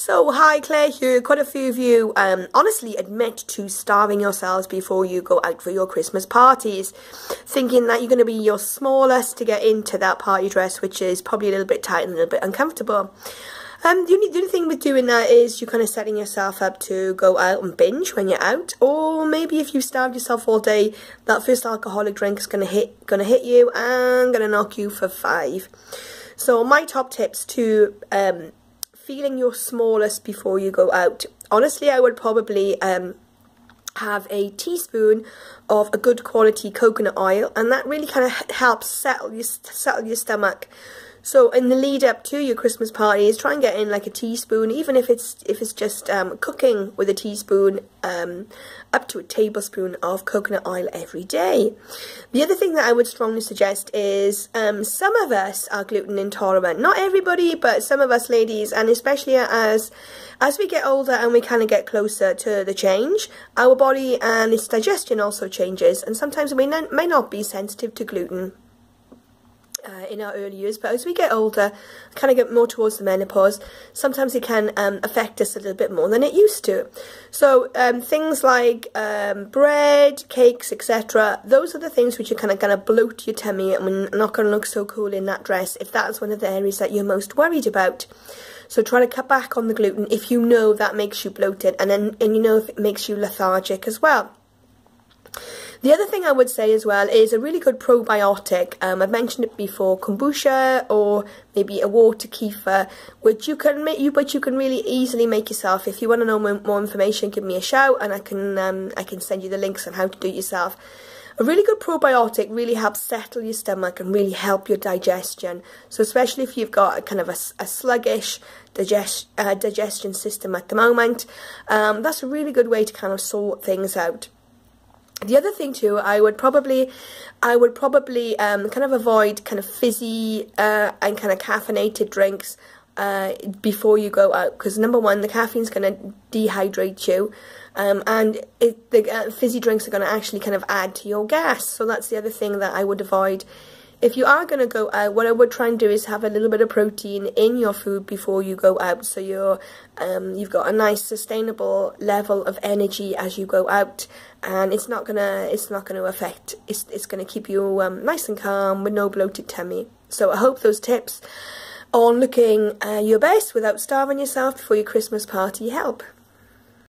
So, hi, Claire here. Quite a few of you honestly admit to starving yourselves before you go out for your Christmas parties, thinking that you're going to be your smallest to get into that party dress, which is probably a little bit tight and a little bit uncomfortable. The only thing with doing that is you're kind of setting yourself up to go out and binge when you're out, or maybe if you starved yourself all day, that first alcoholic drink is gonna hit you and gonna knock you for 5. So my top tips to feeling your smallest before you go out. Honestly, I would probably have a teaspoon of a good quality coconut oil, and that really kind of helps settle your stomach. So in the lead up to your Christmas parties, try and get in like a teaspoon, even if it's just cooking with a teaspoon, up to a tablespoon of coconut oil every day. The other thing that I would strongly suggest is some of us are gluten intolerant. Not everybody, but some of us ladies, and especially as we get older and we kind of get closer to the change, our body and its digestion also changes, and sometimes we may not be sensitive to gluten in our early years, but as we get older, kind of get more towards the menopause, sometimes it can affect us a little bit more than it used to. So things like bread, cakes, etc., those are the things which are kind of going to bloat your tummy and not going to look so cool in that dress, if that's one of the areas that you're most worried about. So try to cut back on the gluten if you know that makes you bloated, and you know if it makes you lethargic as well. The other thing I would say as well is a really good probiotic. I've mentioned it before, kombucha or maybe a water kefir, which you can really easily make yourself. If you want to know more information, give me a shout and I can send you the links on how to do it yourself. A really good probiotic really helps settle your stomach and really help your digestion. So especially if you've got a kind of a sluggish digestion system at the moment, that's a really good way to kind of sort things out. The other thing too, I would probably kind of avoid kind of fizzy and kind of caffeinated drinks before you go out, because number one, the caffeine's going to dehydrate you, and the fizzy drinks are going to actually kind of add to your gas. So that's the other thing that I would avoid. If you are going to go out, what I would try and do is have a little bit of protein in your food before you go out, so you've got a nice sustainable level of energy as you go out, and it's not gonna affect. It's gonna keep you nice and calm with no bloated tummy. So I hope those tips on looking your best without starving yourself before your Christmas party help.